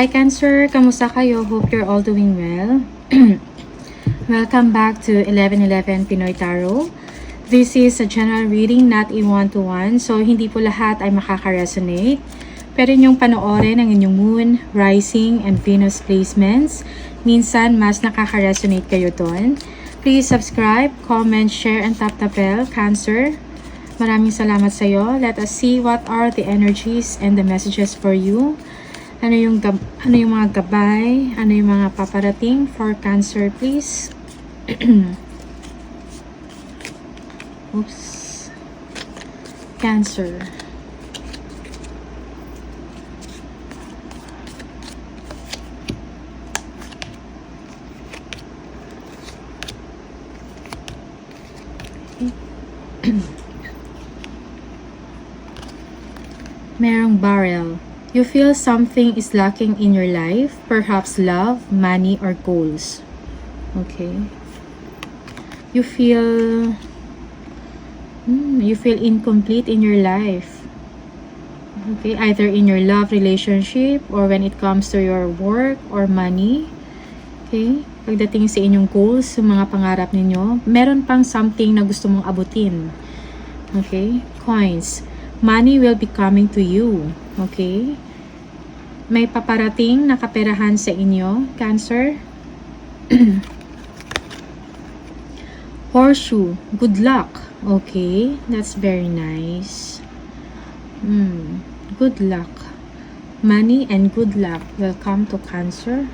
Hi Cancer, kamusta kayo? Hope you're all doing well. Welcome back to 1111 Pinoy Tarot. This is a general reading, not a one-to-one. So, hindi po lahat ay makaka-resonate. Pero inyong panoorin ang inyong Moon, Rising, and Venus placements. Minsan, mas nakaka-resonate kayo doon. Please subscribe, comment, share, and tap the bell, Cancer. Maraming salamat sa iyo. Let us see what are the energies and the messages for you. Ano yung mga gabay, ano yung mga paparating for Cancer, please. Oops. Cancer. Merong barrel. You feel something is lacking in your life, perhaps love, money, or goals. Okay. You feel incomplete in your life. Okay, either in your love relationship or when it comes to your work or money. Okay, pagdating sa inyong goals, sa mga pangarap ninyo, meron pang something na gusto mong abutin. Okay, coins. Money will be coming to you. Okay? May paparating na kaperahan sa inyo, Cancer. Horseshoe. Good luck. Okay? That's very nice. Good luck. Money and good luck will come to Cancer.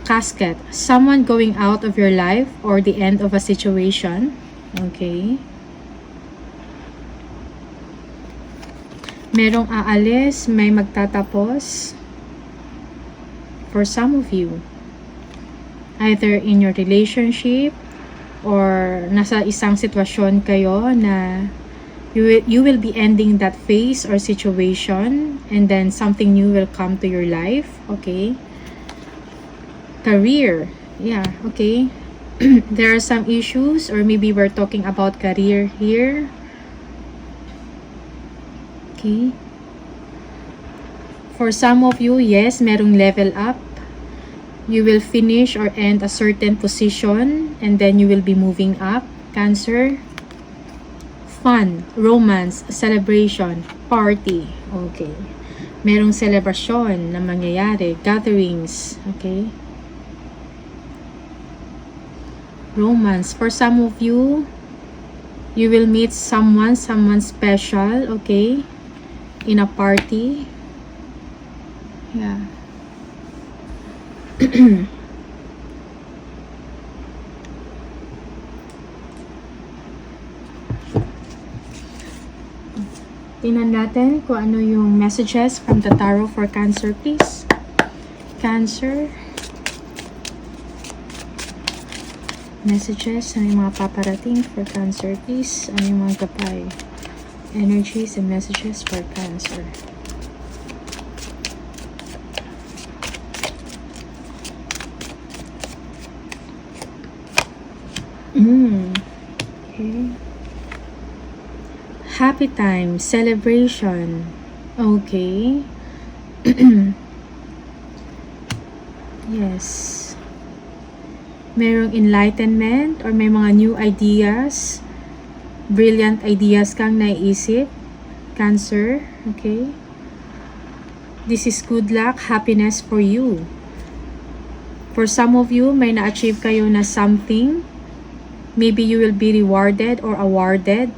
Casket. Someone going out of your life or the end of a situation. Okay. Merong aalis, may magtatapos. For some of you. Either in your relationship or nasa isang sitwasyon kayo na you will be ending that phase or situation and then something new will come to your life. Okay. Career. Yeah, okay. There are some issues or maybe we're talking about career here. Okay. For some of you, yes, merong level up. You will finish or end a certain position and then you will be moving up, Cancer. Fun, romance, celebration, party. Okay. Merong celebration na mangyayari, gatherings. Okay. Romance. For some of you, you will meet someone special, okay, in a party. Yeah. Tingnan natin kung ano yung messages from the tarot for Cancer, please. Cancer. Messages, ano yung mga paparating for Cancer, please. Ano yung mga gabay, energies and messages for Cancer. Okay. Happy time, celebration. Okay. Yes. Merong enlightenment or may mga new ideas, brilliant ideas kang naiisip, Cancer, okay? This is good luck, happiness for you. For some of you, may na-achieve kayo na something. Maybe you will be rewarded or awarded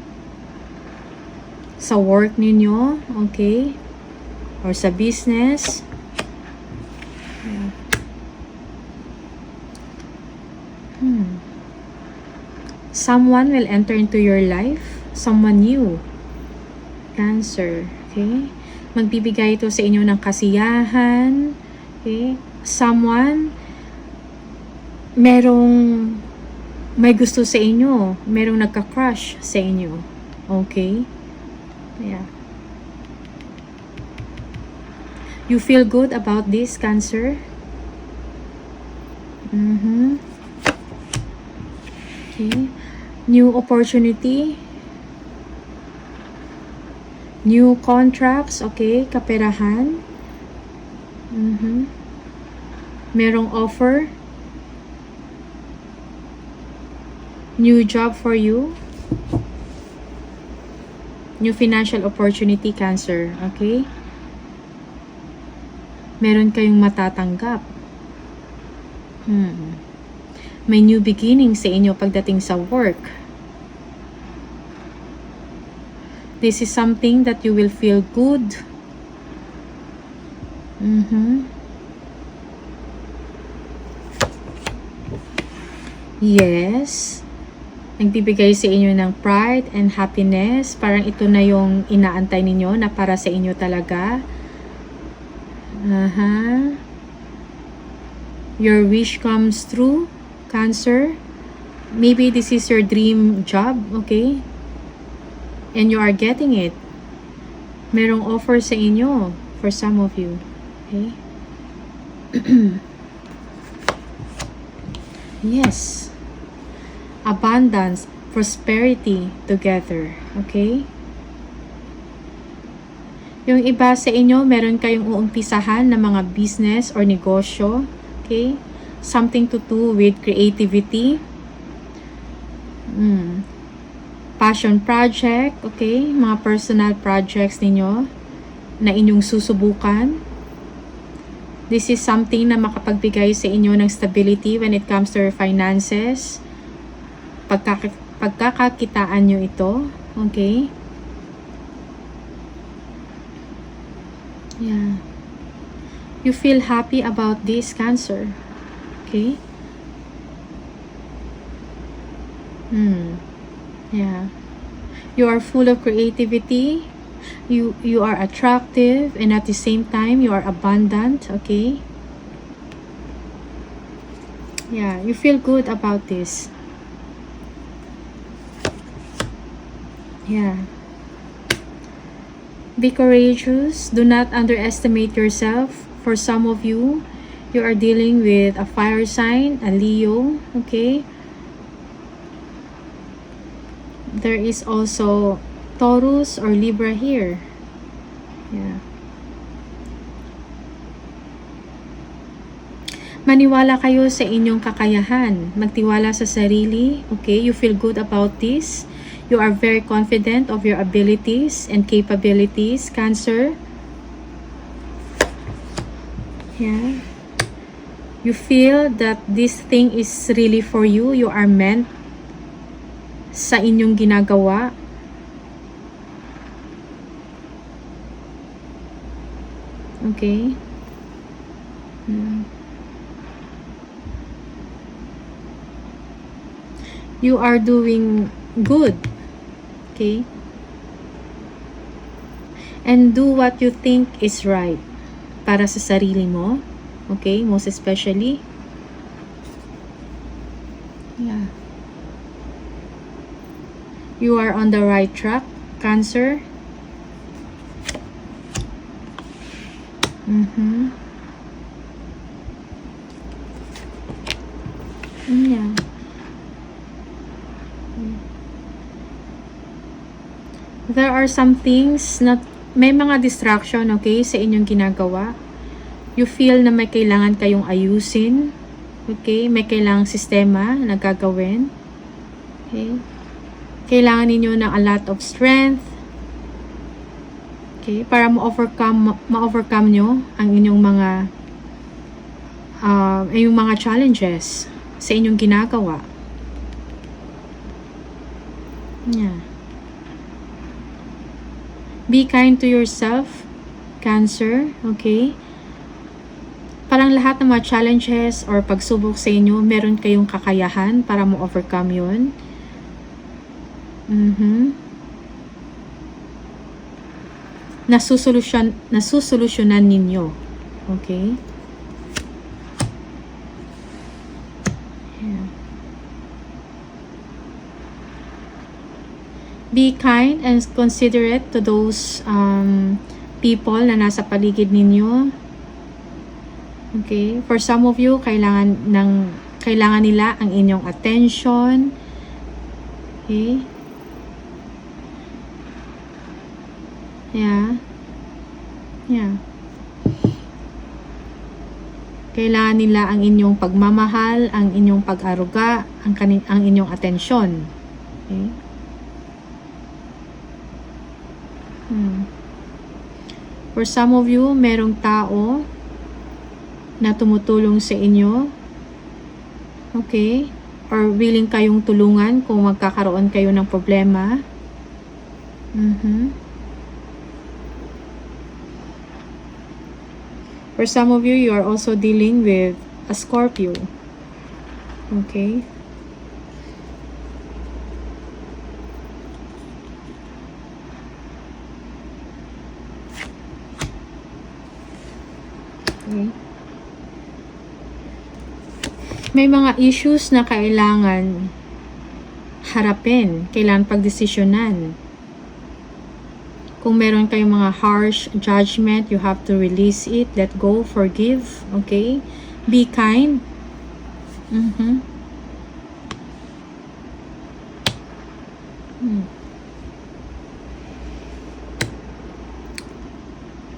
sa work ninyo, okay? Or sa business. Someone will enter into your life, someone new, Cancer, okay? Magbibigay ito sa inyo ng kasiyahan, okay? Someone, may gusto sa inyo, merong nagka-crush sa inyo, okay? Yeah. You feel good about this, Cancer? Okay. New opportunity. New contracts, okay? Kaperahan. Merong offer. New job for you. New financial opportunity, Cancer, okay? Meron kayong matatanggap. May new beginning sa inyo pagdating sa work. This is something that you will feel good. Yes. Nagbibigay sa inyo ng pride and happiness. Parang ito na yung inaantay ninyo na para sa inyo talaga. Your wish comes true, Cancer. Maybe this is your dream job, okay? And you are getting it. Merong offer sa inyo for some of you, okay? Yes. Abundance, prosperity together, okay? Yung iba sa inyo, meron kayong uumpisahan na mga business or negosyo, okay? Something to do with creativity. Passion project, okay? Mga personal projects ninyo na inyong susubukan. This is something na makapagbigay sa inyo ng stability when it comes to your finances. Pagkakakitaan nyo ito, okay? Yeah. You feel happy about this, Cancer, okay? Yeah. You are full of creativity. You are attractive, and at the same time you are abundant, okay? Yeah, you feel good about this. Yeah. Be courageous. Do not underestimate yourself. For some of you, you are dealing with a fire sign, a Leo, okay? There is also Taurus or Libra here. Yeah. Maniwala kayo sa inyong kakayahan. Magtiwala sa sarili, okay? You feel good about this. You are very confident of your abilities and capabilities, Cancer. Yeah. You feel that this thing is really for you. You are meant sa inyong ginagawa. Okay. You are doing good. Okay? And do what you think is right para sa sarili mo. Okay? Most especially. Yeah. You are on the right track, Cancer. Yeah. There are some things na may mga distraction, okay, sa inyong ginagawa. You feel na may kailangan kayong ayusin. Okay? May kailangang sistema na gagawin. Okay? Kailangan ninyo ng a lot of strength. Okay? Para ma-overcome nyo ang inyong mga challenges sa inyong ginagawa. Yeah. Be kind to yourself, Cancer, okay? Parang lahat ng mga challenges or pagsubok sa inyo, meron kayong kakayahan para mo-overcome yun. Nasusolusyonan ninyo. Okay? Yeah. Be kind and considerate to those people na nasa paligid ninyo. Okay? For some of you, kailangan nila ang inyong attention. Okay? Yeah. Yeah. Kailangan nila ang inyong pagmamahal, ang inyong pag-aruga, ang inyong atensyon. Okay? For some of you, merong tao na tumutulong sa inyo. Okay? Or willing kayong tulungan kung magkakaroon kayo ng problema. For some of you, you are also dealing with a Scorpio. Okay? Okay. May mga issues na kailangan harapin, kailangan pagdesisyonan. Kung meron kayong mga harsh judgment, you have to release it, let go, forgive, okay? Be kind.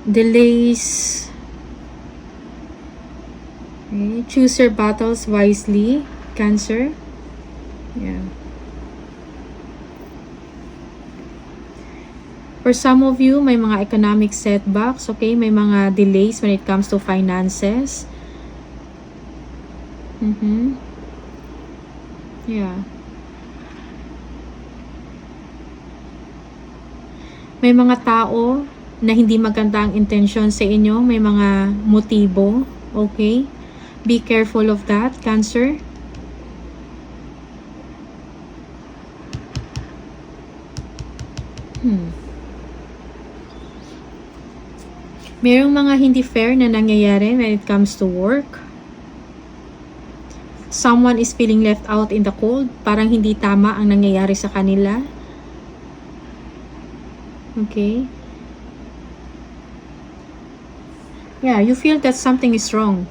Delays. Okay. Choose your battles wisely, Cancer. Yeah. For some of you, may mga economic setbacks, okay? May mga delays when it comes to finances. Yeah. May mga tao na hindi maganda ang intensyon sa inyo. May mga motibo, okay? Be careful of that, Cancer. Mayroong mga hindi fair na nangyayari when it comes to work. Someone is feeling left out in the cold. Parang hindi tama ang nangyayari sa kanila. Okay? Yeah, you feel that something is wrong.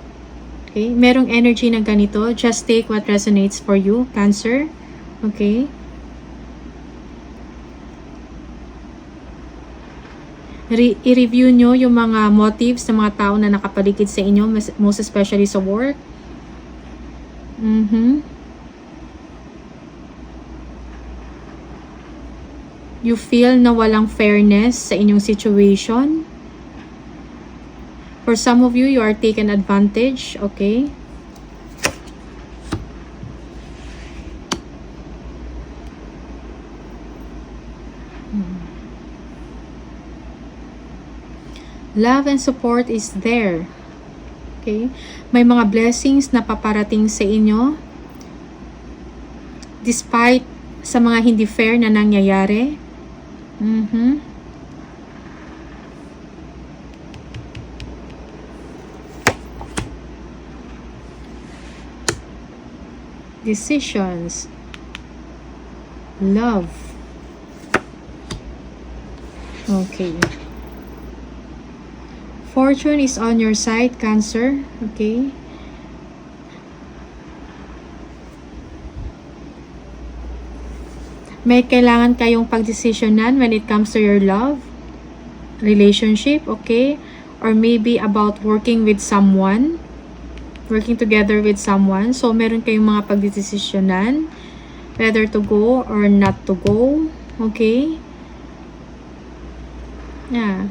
Okay? Merong energy na ganito. Just take what resonates for you, Cancer. Okay? I-review nyo yung mga motives ng mga tao na nakapaligid sa inyo, most especially sa work. You feel na walang fairness sa inyong situation. For some of you, you are taken advantage, okay? Love and support is there. Okay? May mga blessings na paparating sa inyo despite sa mga hindi fair na nangyayari. Decisions. Love. Okay. Fortune is on your side, Cancer. Okay? May kailangan kayong pagdesisyonan when it comes to your love, relationship, okay? Or maybe about working with someone, working together with someone. So, meron kayong mga pagdesisyonan, whether to go or not to go, okay? Yeah.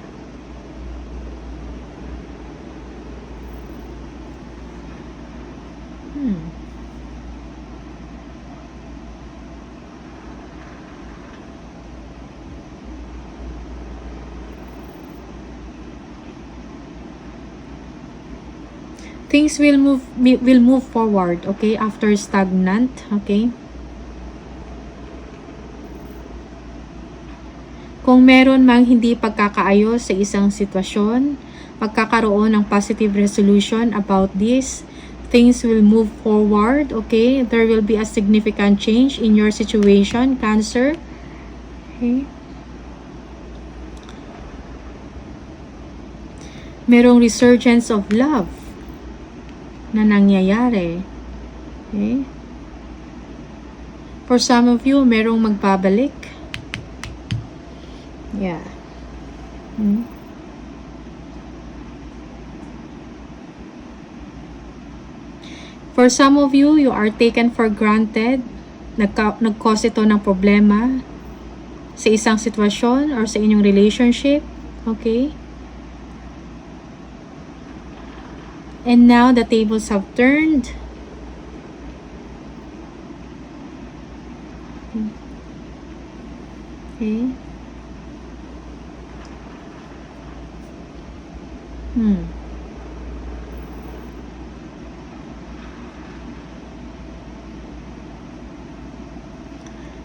Things will move forward, okay, after stagnant, okay? Kung meron mang hindi pagkakaayos sa isang sitwasyon, magkakaroon ng positive resolution about this. Things will move forward, okay? There will be a significant change in your situation, Cancer. Okay? Merong resurgence of love na nangyayari. Okay? For some of you, merong magbabalik. Yeah. For some of you, you are taken for granted. Nag-cause ito ng problema sa isang sitwasyon or sa inyong relationship. Okay? And now, the tables have turned. Okay?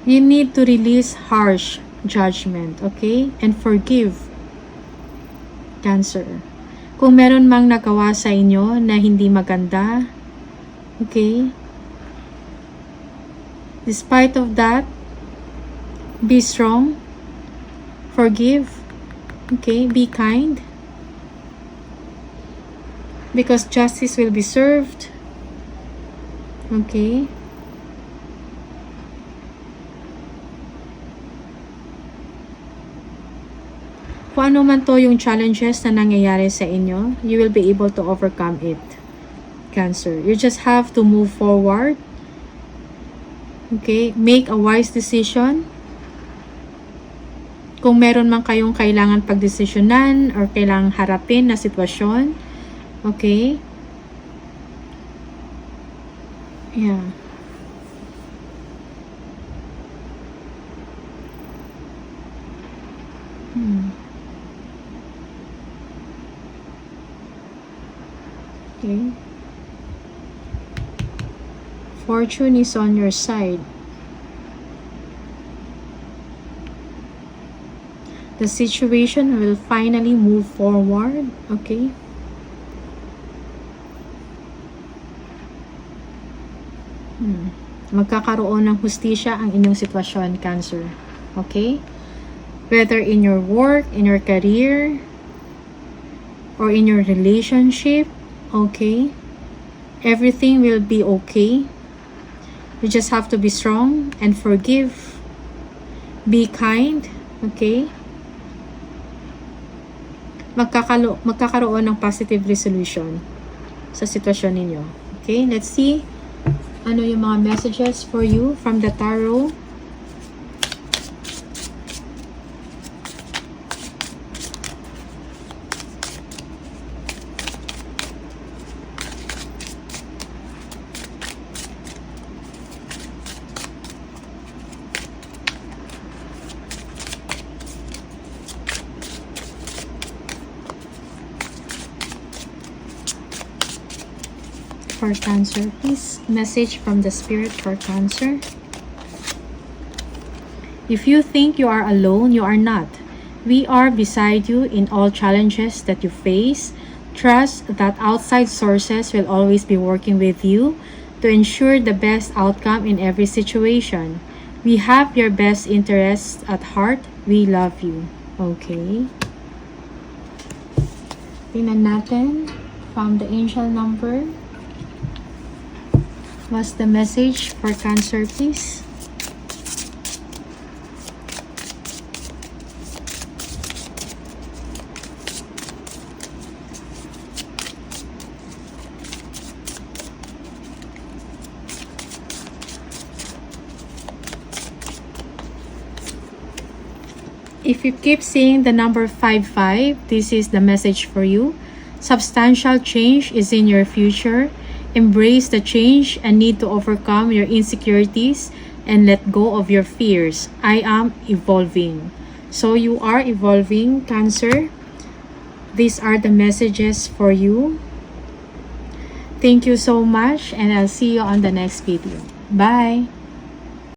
You need to release harsh judgment, okay? And forgive, Cancer. Kung meron mang nagawa sa inyo na hindi maganda, okay? Despite of that, be strong, forgive, okay? Be kind. Because justice will be served, okay? Kung ano man to yung challenges na nangyayari sa inyo, you will be able to overcome it, Cancer. You just have to move forward. Okay? Make a wise decision. Kung meron man kayong kailangan pagdesisyonan or kailangan harapin na sitwasyon, okay? Yeah. Okay. Fortune is on your side. The situation will finally move forward. Okay. Magkakaroon ng hustisya ang inyong sitwasyon, Cancer. Okay? Whether in your work, in your career, or in your relationship, okay? Everything will be okay. You just have to be strong and forgive. Be kind, okay? Magkakaroon ng positive resolution sa sitwasyon ninyo. Okay? Let's see ano yung mga messages for you from the tarot. For Cancer, please, message from the Spirit for Cancer. If you think you are alone, you are not. We are beside you in all challenges that you face. Trust that outside sources will always be working with you to ensure the best outcome in every situation. We have your best interests at heart. We love you. Okay. Tingnan natin from the angel number. What's the message for Cancer, please? If you keep seeing the number 55, this is the message for you. Substantial change is in your future. Embrace the change and need to overcome your insecurities and let go of your fears. I am evolving. So you are evolving, Cancer. These are the messages for you. Thank you so much and I'll see you on the next video. Bye!